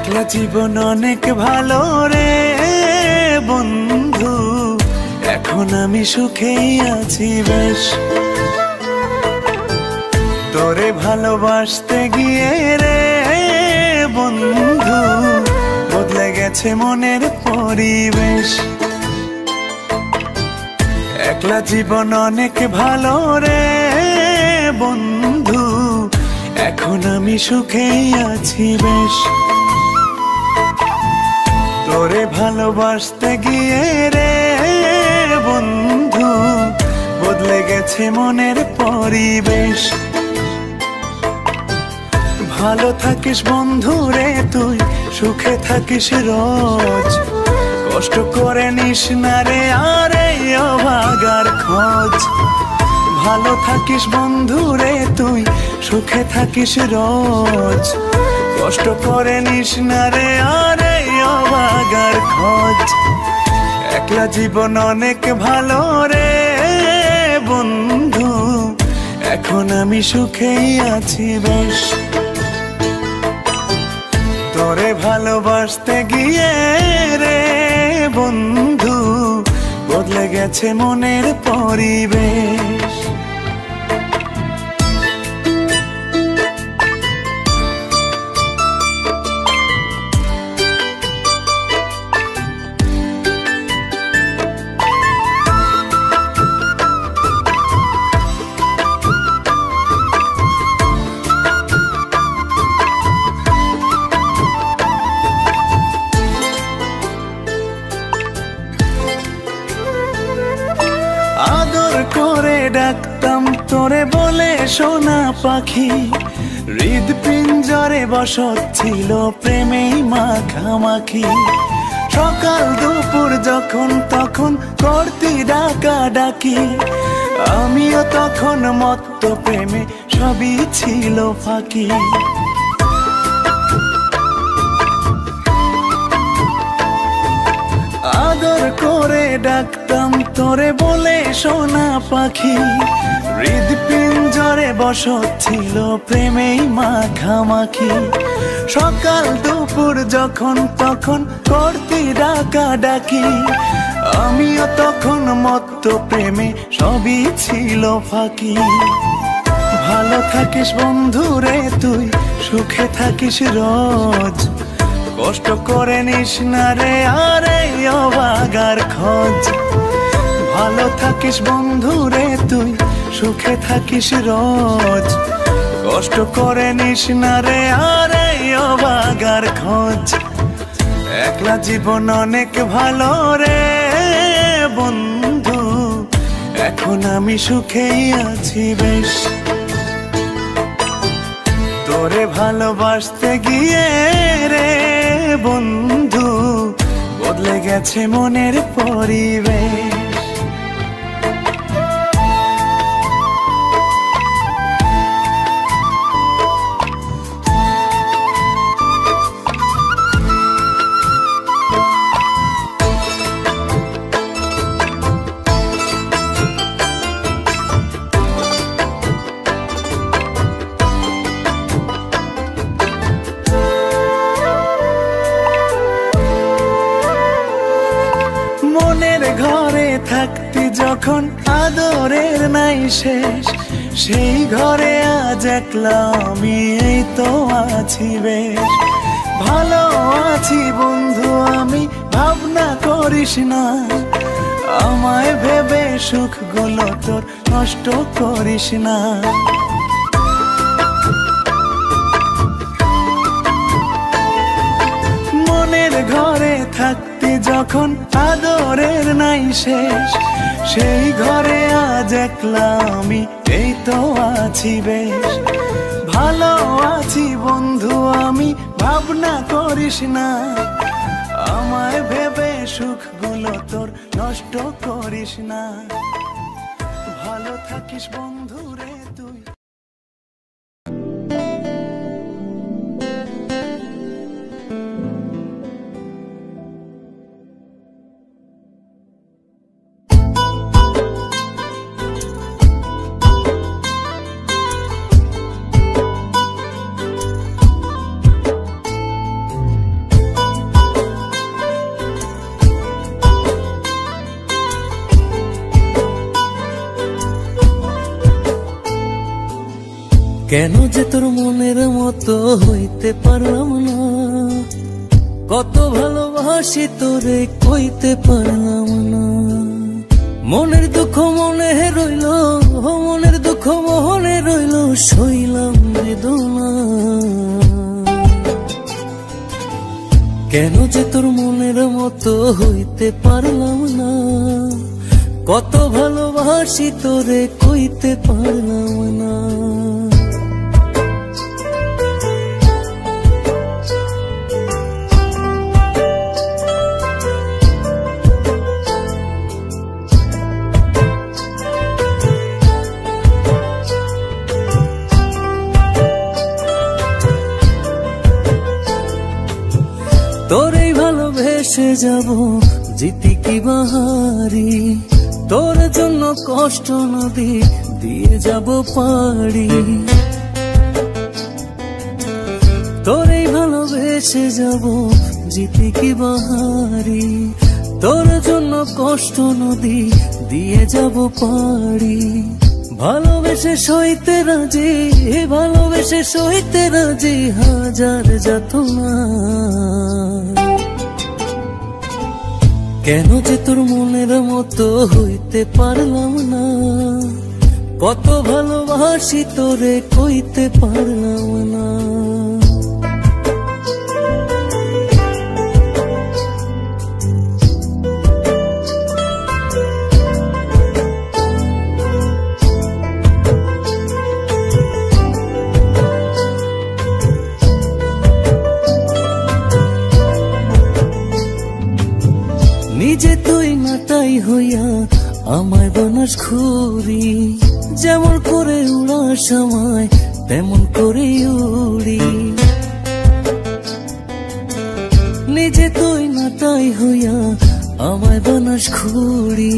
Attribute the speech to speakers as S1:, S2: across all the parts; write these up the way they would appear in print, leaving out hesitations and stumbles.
S1: একলা জীবন অনেক ভালো রে বন্ধু, এখন আমি সুখেই আছি বেশ। তোরে ভালোবাসতে গিয়ে রে বন্ধু বদলে গেছে মনের পরিবেশ। একলা জীবন অনেক ভালো রে বন্ধু, এখন আমি সুখেই আছি বেশ। তোরে ভালোবাসতে গিয়ে রে বন্ধু বদলে গেছে মনের পরিবেশ। ভালো থাকিস বন্ধু রে তুই, সুখে থাকিস রোজ, কষ্ট করে নিস না রে আর এই অভাগার খোঁজ। ভালো থাকিস বন্ধু রে তুই, সুখে থাকিস রোজ, কষ্ট করে নিস না রে আর এই অভাগার খোঁজ। একলা জীবন অনেক ভালো রে বন্ধু, এখন আমি সুখেই আছি বেশ। তোরে ভালোবাসতে গিয়ে রে বন্ধু বদলে গেছে মনের পরিবেশ। আদর করে ডাকতাম তোরে বলে সোনা পাখি, হৃদপিঞ্জরে বসত ছিল প্রেমেই মাখামাখি। সকাল দুপুর যখন তখন করতি ডাকা ডাকি, আমিও তখন মত্ত প্রেমে সবই ছিল ফাঁকি। আদর করে ডাকতাম তোরে বলে সোনা পাখি, হৃদপিঞ্জরে বসত ছিল প্রেমেই মাখামাখি। সকাল দুপুর যখন তখন করতি ডাকা ডাকি, আমিও তখন মত্ত প্রেমে সবই ছিল ফাঁকি। ভালো থাকিস বন্ধু রে তুই, সুখে থাকিস রোজ, কষ্ট করে নিস না রে আর এই অভাগার খোঁজ। ভালো থাকিস বন্ধু রে তুই, সুখে থাকিস রোজ, কষ্ট করে নিস না রে আর এই অভাগার খোঁজ। একলা জীবন অনেক ভালো রে বন্ধু, এখন আমি সুখেই আছি বেশ। তোরে ভালোবাসতে গিয়ে রে বন্ধু বদলে গেছে মনের পরিবেশ। মনের ঘরে থাকতি যখন আদরের নাই শেষ, সেই ঘরে আজ একলা আমি এই তো আছি বেশ। ভালো আছি বন্ধু আমি, ভাবনা করিস না, আমায় ভেবে সুখগুলো তোর নষ্ট করিস না। মনের ঘরে থাকতি যখন আদরের নাই শেষ, সেই ঘরে আজ একলা আমি এই তো আছি বেশ। ভালো আছি বন্ধু আমি, ভাবনা করিস না, আমায় ভেবে সুখগুলো তোর নষ্ট করিস না। ভালো থাকিস বন্ধু রে তুই।
S2: কেন যে তোর মনের মতো হইতে পারলাম না, কত ভালোবাসি তোরে কইতে পারলাম না। মনের দুঃখ মনে রইল, মনের দুঃখ মনে রইল, সইলাম বেদনা। কেন যে তোর মনের মতো হইতে পারলাম না, কত ভালোবাসি তোরে কইতে পারলাম না। তোরেই ভালোবেসে যাব জিতি কি বাহারি, তোর জন্য কষ্ট নদী দিয়ে যাব পাড়ি। তোরেই ভালোবেসে যাব জিতি কি বাহারি, তোর জন্য কষ্ট নদী দিয়ে যাব পাড়ি। ভালোবেসে সইতে রাজি, ভালোবেসে সইতে রাজি হাজার যাতনা। কেন যে তোর মনের মতো হইতে পারলাম না, কত ভালোবাসি তোরে কইতে পারলাম না। নিজে তুই নাটাই হইয়া আমায় বানাস ঘুরি, যেমন করে উড়ার সময় তেমন করে উড়ি। নিজে তুই নাটাই হইয়া আমায় বানাস ঘুরি,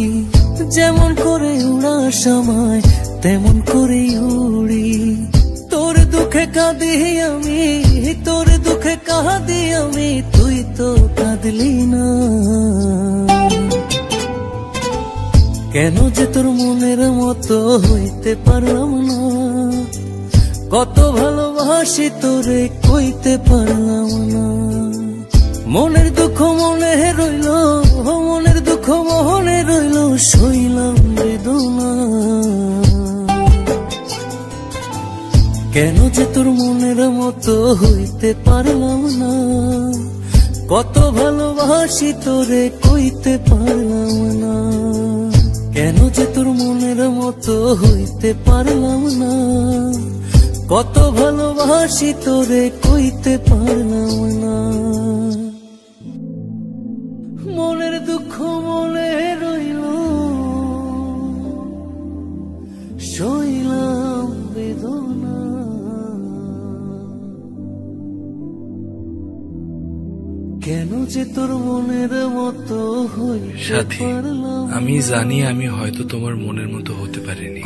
S2: যেমন করে উড়ার সময় তেমন করে উড়ি। তোর দুঃখে কাঁদি আমি, তোর দুঃখে কাঁদি আমি, তুই তো কাঁদলি না। কেন যে তোর মনের মতো হইতে পারলাম না, কত ভালোবাসি তোরে কইতে পারলাম না। মনের দুঃখ মনে রইল, মনের দুঃখ মনে রইল, সইলাম বেদনা। কেন যে তোর মনের মতো হইতে পারলাম না, কত ভালোবাসি তোরে কইতে পারলাম না। কেন যে তোর মনের মতো হইতে পারলাম না, কত ভালোবাসি তোরে কইতে পারলাম না। মনের দুঃখ মনে রইল, সইলাম বেদনা। কেন যে তোর মনের মতো
S3: সাথী, আমি জানি আমি হয়তো তোমার মনের মতো হতে পারিনি,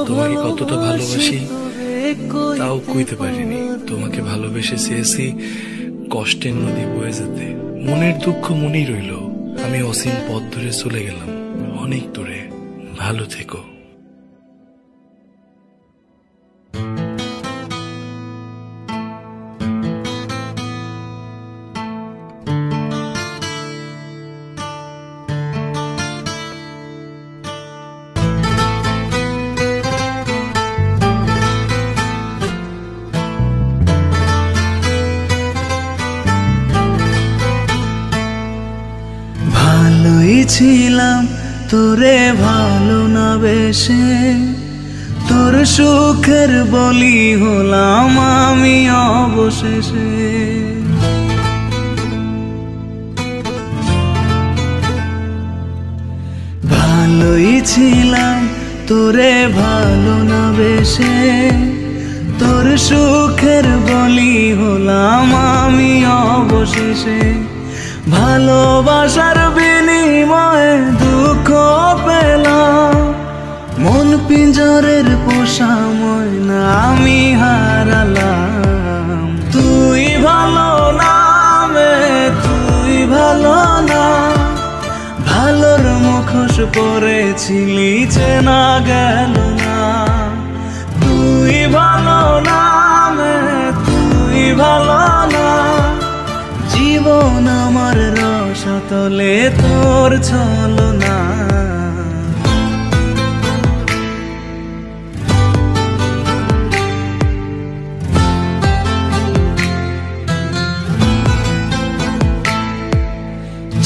S3: তোমাকে কতটা ভালোবাসি তাও কইতে পারিনি। তোমাকে ভালোবেসে চেয়েছি কষ্টের নদী বয়ে যেতে, মনের দুঃখ মনেই রইল। আমি অসীম পথ ধরে চলে গেলাম অনেক দূরে, ভালো থেকো।
S1: ছিলাম তোরে ভালো না বেশে, তোর সুখের বলি হলাম আমি অবশেষে। ভালোই ছিলাম তোরে ভালো না বেশে, তোর সুখের বলি হলাম আমি অবশেষে। ভালোবাসার বিনিময়ে দুঃখ পেলাম, মন পিঞ্জরের পোষা ময়না আমি হারালাম। তুই ভালো না মে, তুই ভালো না, ভালোর মুখোশ পরেছিলি চেনা গেল না। তুই ভালো না তলে তোর ছলনা।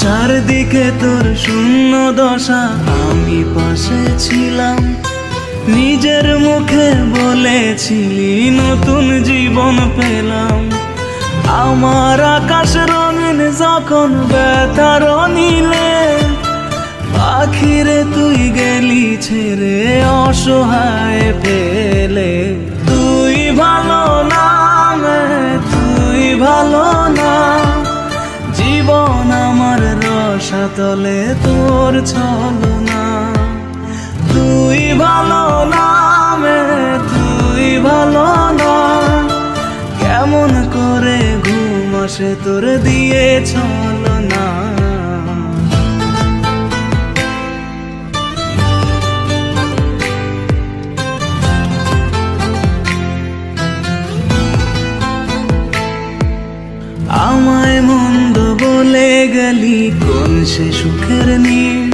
S1: চারদিকে তোর শূন্য দশা, আমি পাশে ছিলাম, নিজের মুখে বলেছিলি নতুন জীবন পেলাম। আমার আকাশ রঙিন যখন ব্যথার নীলে, আখিরে তুই গেলি ছেড়ে অসহায় ফেলে। তুই ভালো না তুই ভালো না, জীবন আমার রসাতলে তোর ছলনা। তুই ভালো না তুই ভালো না, কেমন করে ঘুম আসে তোর দিয়ে ছলনা। আমায় মন্দ বলে গেলি কোন সে সুখের নীল,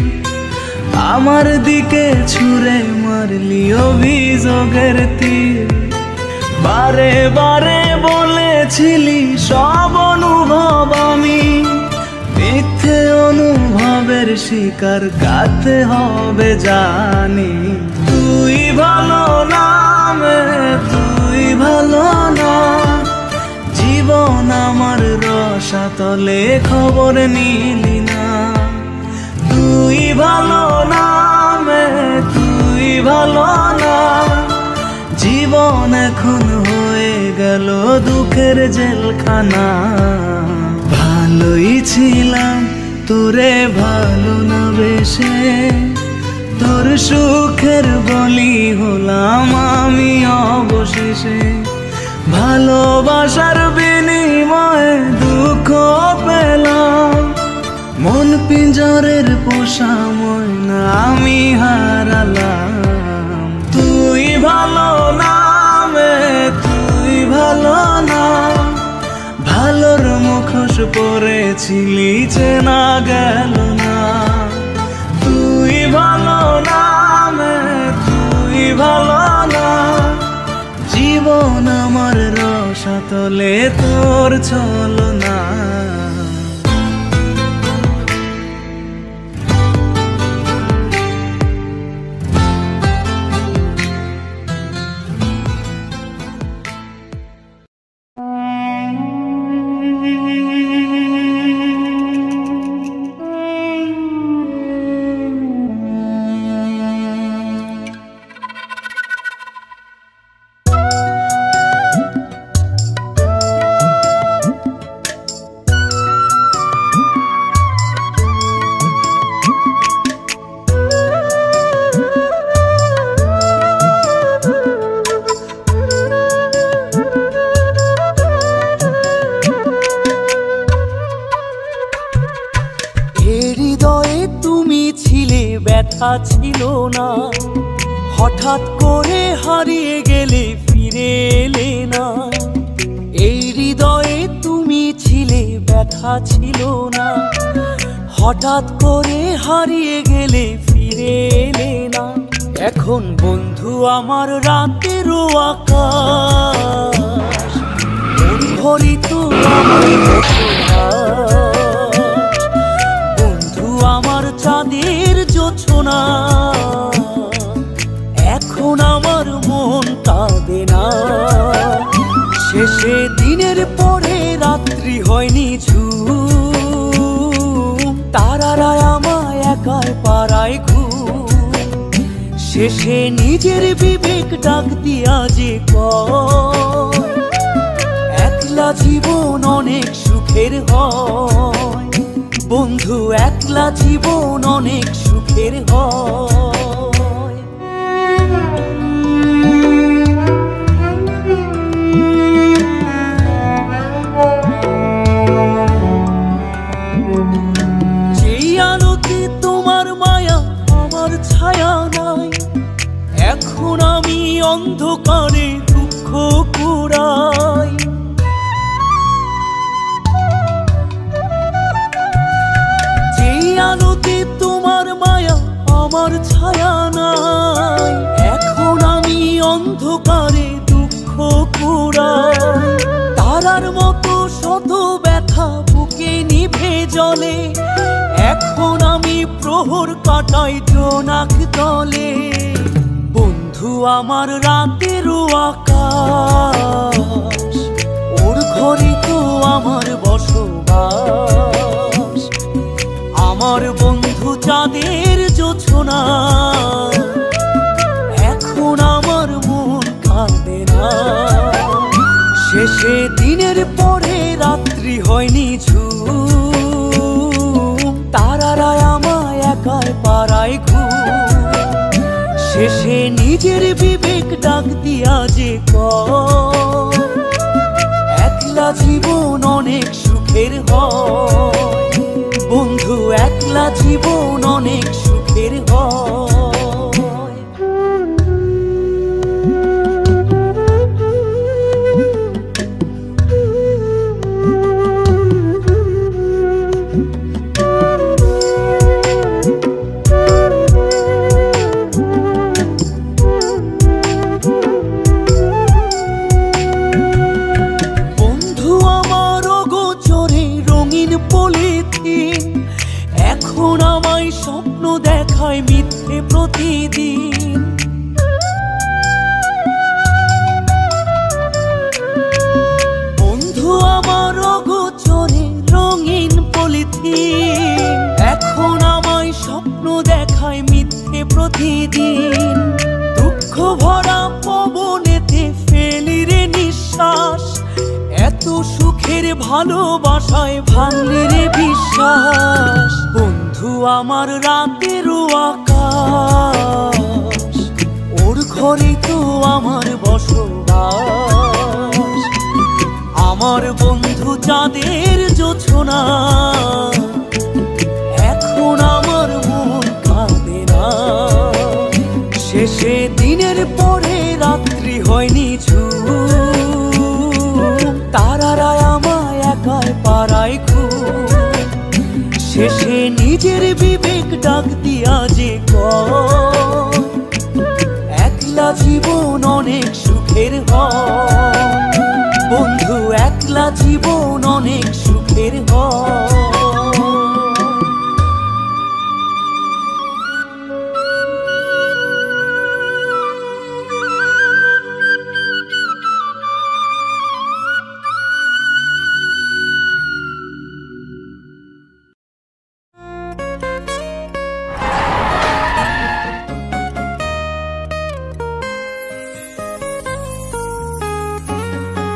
S1: আমার দিকে ছুঁড়ে মারলি অভিযোগের তীর। বারে বারে বলেছিলি সব অনুভব আমি, মিথ্যে অনুভবের শিকার কাটতে হবে জানি। তুই ভালো না তুই ভালো না, জীবন আমার রসাতলে খবর নিলি না। তুই ভালো না তুই ভালো না, জীবন এখন হয়ে গেল দুঃখের জেলখানা। ভালোই ছিলাম তোরে ভালো না বেশে, তোর সুখের বলি হলাম আমি অবশেষে। ভালোবাসার বিনিময়ে দুঃখ পেলাম, মন পিঞ্জরের পোষা ময়না আমি হারালাম। তুই ভালো না তুই ভালো না, ভালোর মুখোশ পরেছিলি চেনা গেল না। তুই ভালো না তুই ভালো না, জীবন আমার রসাতলে তোর ছলনা।
S2: ব্যথা ছিল না, হঠাৎ করে হারিয়ে গেলে ফিরে এলে না। এই হৃদয়ে তুমি ছিলে ব্যথা ছিল না, হঠাৎ করে হারিয়ে গেলে ফিরে এলে না। এখন বন্ধু আমার রাতেরও আকাশ, হরিত আমার বন্ধু আমার চাঁদের জোছনা। এখন আমার মন কাঁদে না, শেষে দিনের পরে রাত্রি হয়নি ঝুম, তারারা আমায় একাই পাড়ায় ঘুম। শেষে নিজের বিবেক ডাক দিয়া যে কয়, একলা জীবন অনেক সুখের হয় বন্ধু, একলা জীবন অনেক সুখের হয়। যেই আলোতে তোমার মায়া আমার ছায়া নাই, এখন আমি অন্ধকারে দুঃখ কুড়াই। তলে, এখন আমি প্রহর কাটাই জোনাক তলে। বন্ধু আমার রাতেরও আকাশ, ওর ঘরে তো আমার বসবাস। আমার বন্ধু চাঁদের জোছনা, এখন আমার মন কাঁদে না। শেষে দিনের পরে রাত্রি হয়নি ঝুম, তারারা আমায় একাই পাড়ায় ঘুম। শেষে নিজের বিবেক ডাক দিয়া যে কয়, একলা জীবন অনেক সুখের হয়। বন্ধু একলা জীবন অনেক সুখের হয়। এখন আমায় স্বপ্ন দেখায় মিথ্যে প্রতিদিন। বন্ধু আমার অগোচরে রঙিন পলিথিন, এখন আমায় স্বপ্ন দেখায় মিথ্যে প্রতিদিন। দুঃখ ভরা পবনেতে ফেলি রে নিঃশ্বাস, এত সুখের ভালোবাসায় ভাঙলি রে বিশ্বাস। বন্ধু আমার রাতেরও আকাশ, ওর ঘরে তো আমার বসবাস। আমার বন্ধু চাঁদের জোছনা, এখন আমার মন কাঁদে না। শেষে দিনের পরে রাত্রি হয়নি ঝুম, তারারা আমায় একাই পাড়ায় ঘুম। শেষে নিজের বিবেক ডাক দিয়া যে কয়, একলা জীবন অনেক সুখের হয়। বন্ধু একলা জীবন অনেক সুখের হয়।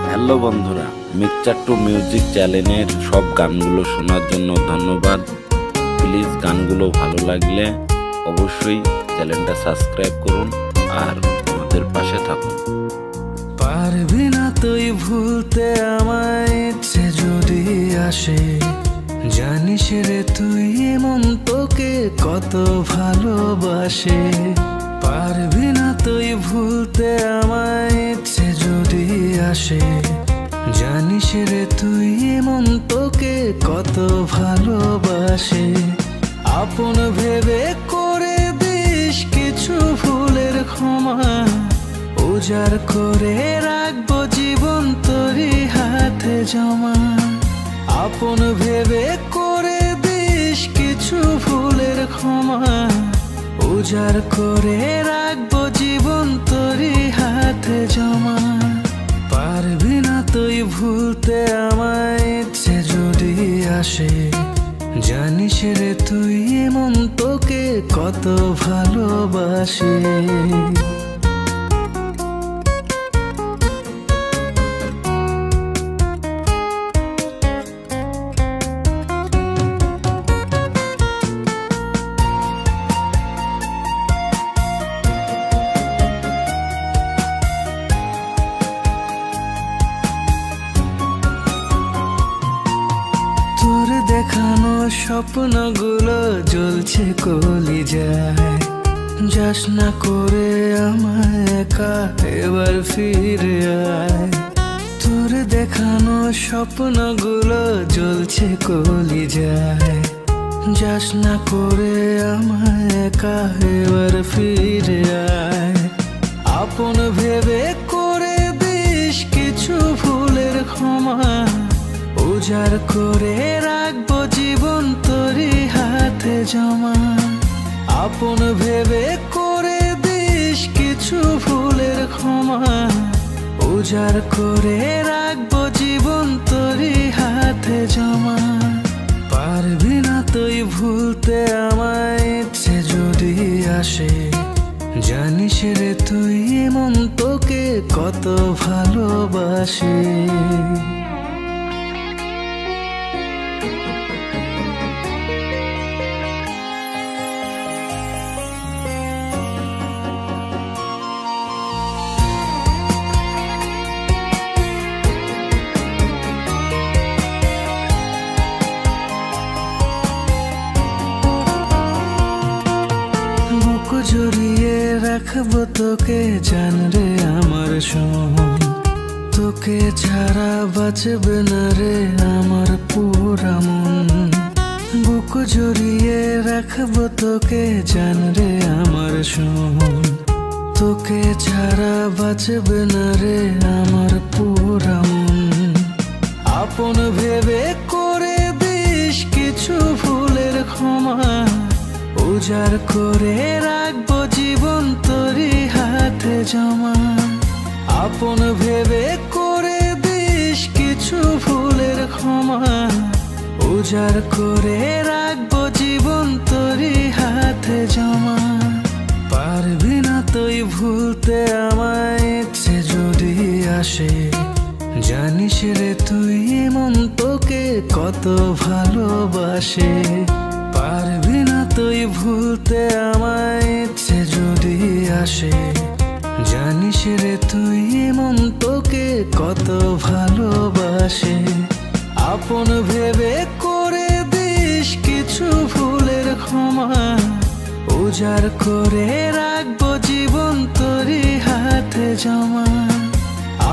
S4: হ্যালো বন্ধুরা, মিক্সচার টু মিউজিক চ্যানেলের সব গানগুলো শোনার জন্য ধন্যবাদ। প্লিজ গানগুলো ভালো লাগলে অবশ্যই চ্যানেলটা সাবস্ক্রাইব করুন আর আমাদের পাশে থাকুন।
S3: পারবি না তুই ভুলতে আমায়, ইচ্ছে যদি আসে, জানিস রে তুই এমন তোকে কত ভালোবাসে। পারবি না তুই ভুলতে আমায়, ইচ্ছে যদি আসে, জানিস রে তুই এমন তোকে কত ভালোবাসে। আপন ভেবে করে দিস কিছু ভুলের ক্ষমা, উজাড় করে রাখবো জীবন তোরই হাতে জমা। আপন ভেবে করে দিস কিছু ভুলের ক্ষমা, উজাড় করে রাখবো জীবন তোরই হাতে জমা। পারবি না তুই ভুলতে আমায়, ইচ্ছে যদি আসে, জানিস রে তুই এমন তোকে কত ভালোবাসে। দেখানো স্বপ্নগুলো জ্বলছে কলিজায়, যাস না করে আমায় একা এবার ফিরে আয়। তোর দেখানো স্বপ্নগুলো জ্বলছে কলিজায়, যাস না করে আমায় একা এবার ফিরে আয়। আপন ভেবে করে দিস কিছু ভুলের ক্ষমা,
S1: উজাড় করে রাখবো জীবন তোরই হাতে জমা। আপন ভেবে করে দিস কিছু ভুলের ক্ষমা। উজাড় করে রাখবো জীবন তোরই হাতে জমা। পারবি না তুই ভুলতে আমায়, ইচ্ছে যদি আসে। জানিস রে তুই মন তোকে কত ভালোবাসে। জড়িয়ে রাখবো তোকে জান রে আমার সোন। তোকে ছাড়া বাঁচবে না রে আমার পুরা মন। বুক জড়িয়ে রাখবো তোকে জান রে আমার সোন। তোকে ছাড়া বাঁচবে না রে আমার পুরা মন। আপন ভেবে করে দিস কিছু ভুলের ক্ষমা। উজাড় করে রাখবো জীবন তোরই হাতে জমা। আপন ভেবে করে দিস কিছু ভুলের ক্ষমা। উজাড় করে রাখবো জীবন তোরই হাতে জমা। পারবি না তুই ভুলতে আমায়, ইচ্ছে যদি আসে। জানিস রে তুই মন তোকে কত ভালোবাসে। পারবি না তুই ভুলতে আমায়, ইচ্ছে যদি আসে। জানিস রে তুই মন তোকে কত ভালোবাসে। আপন ভেবে করে দিস কিছু ভুলের ক্ষমা। উজাড় করে রাখবো জীবন তোরই হাতে জমা।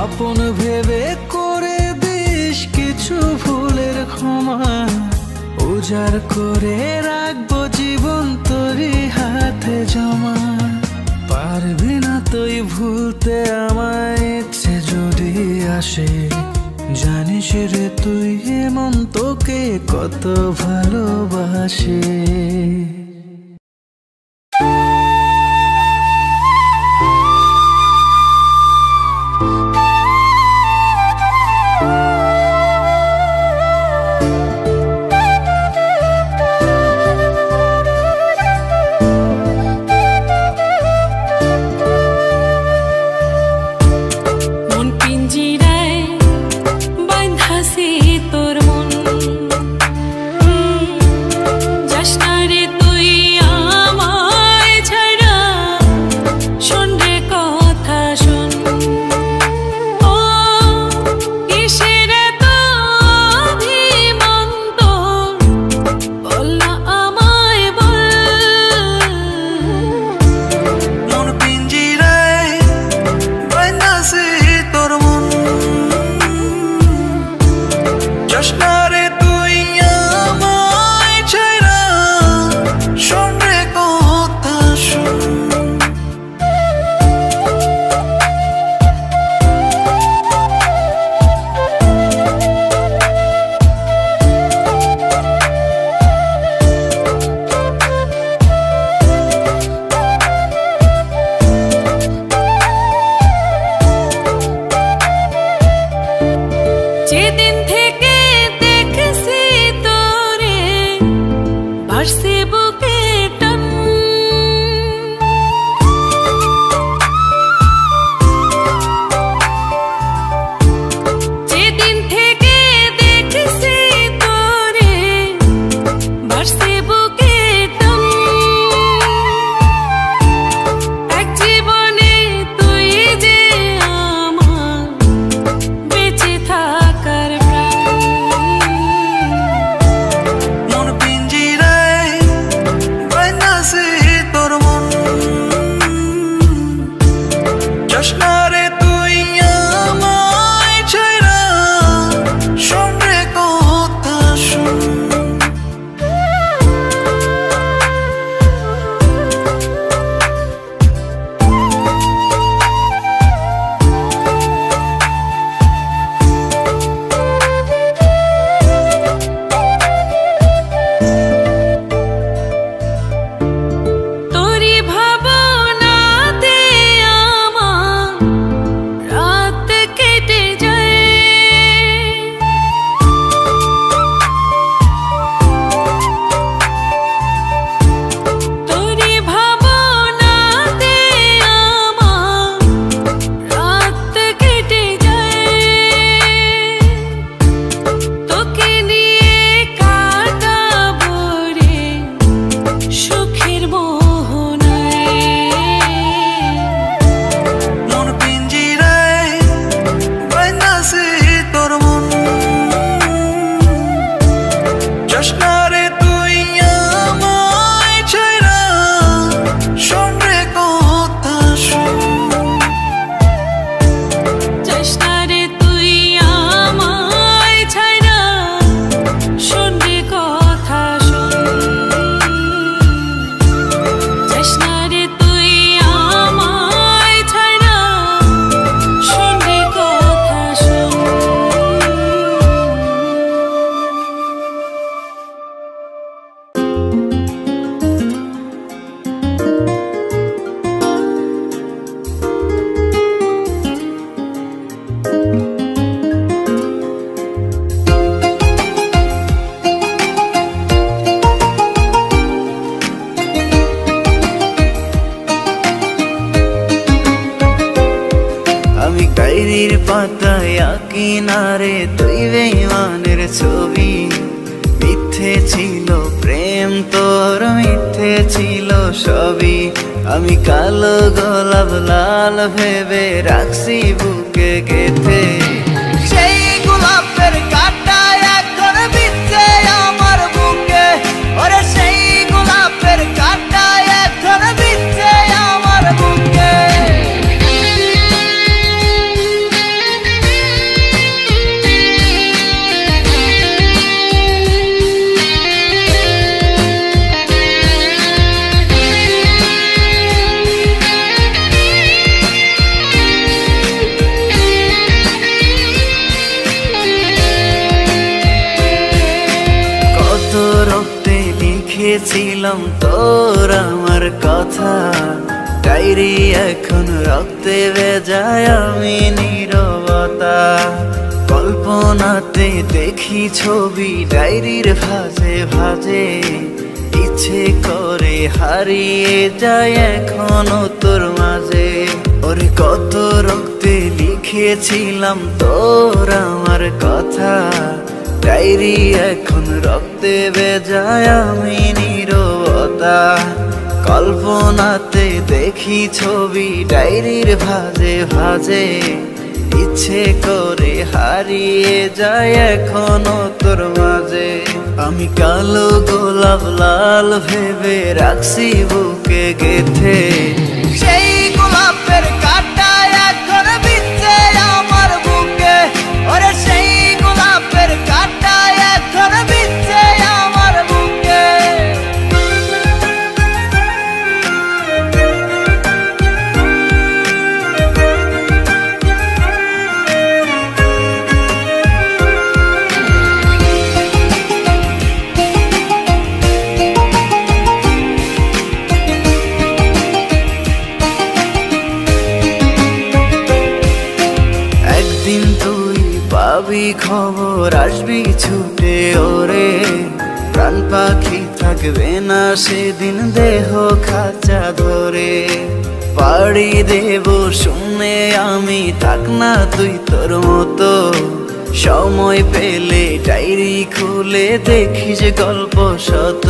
S1: আপন ভেবে করে দিস কিছু ভুলের ক্ষমা। উজাড় করে রাখবো জীবন তোরই হাতে জমা। পারবি না তুই ভুলতে আমায়, ইচ্ছে যদি আসে। জানিস রে তুই মন তোকে কত ভালোবাসে।
S5: তোর মন যাস না রে তুই না রে তুই বেঈমানের ছবি। মিথ্যে ছিল প্রেম তোর, মিথ্যে ছিল সবই। আমি কালো গোলাপ লাল ভেবে রাখছি বুকে গেথে। সেই গোলাপের কাঁটা এখন বিচ্ছে আমার বুকে, ওরে সেই গোলাপের কাঁটা এখন বিচ্ছে আমার বুকে। রক্তে লিখেছিলাম তোর আমার কথা, ডায়েরি এখন রক্তে ভেজায় আমি নীরবতা। কল্পনাতে দেখি ছবি ডায়েরির ভাঁজে ভাঁজে, ইচ্ছে করে হারিয়ে যায় এখনো তোর মাঝে। ওরে কত রক্তে লিখেছিলাম তোর আমার কথা, ডায়েরি এখন রক্তে ভেজায় আমি নীরবতা। কল্পনাতে দেখি ছবি ডায়েরির ভাঁজে ভাঁজে, ইচ্ছে করে হারিয়ে যায় এখনো তোর মাঝে। আমি কালো গোলাপ লাল ভেবে রাখছি বুকে গেথে। সেই গোলাপের কাঁটা এখন বিচ্ছে আমার বুকে, ওরে সেই গোলাপের কাঁটা এখন বিচ্ছে আমার বুকে। একদিন তুই পাবি খবর, আসবি ছুটে ওরে। প্রাণ পাখি থাকবে না সেদিন দেহ খাঁচা ধরে। পাড়ি দেব শুনে আমি, থাক না তুই তোর মতো। সময় পেলে ডায়েরি খুলে দেখিস গল্প শত।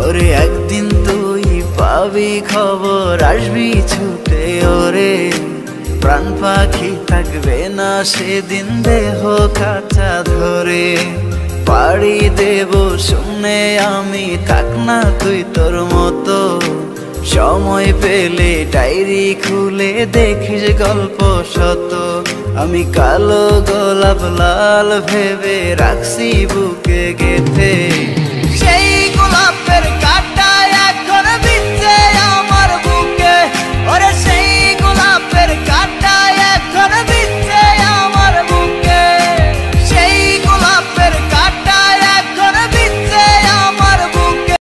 S5: ওরে একদিন তুই পাবি খবর, আসবি ছুটে ওরে। প্রাণ পাখি থাকবে না সেদিন দেহ খাঁচা ধরে। পাড়ি দেব শুনে আমি, থাক না তুই তোর মতো। সময় পেলে ডায়েরি খুলে দেখিস গল্প শত। আমি কালো গোলাপ লাল ভেবে রাখছি বুকে গেথে।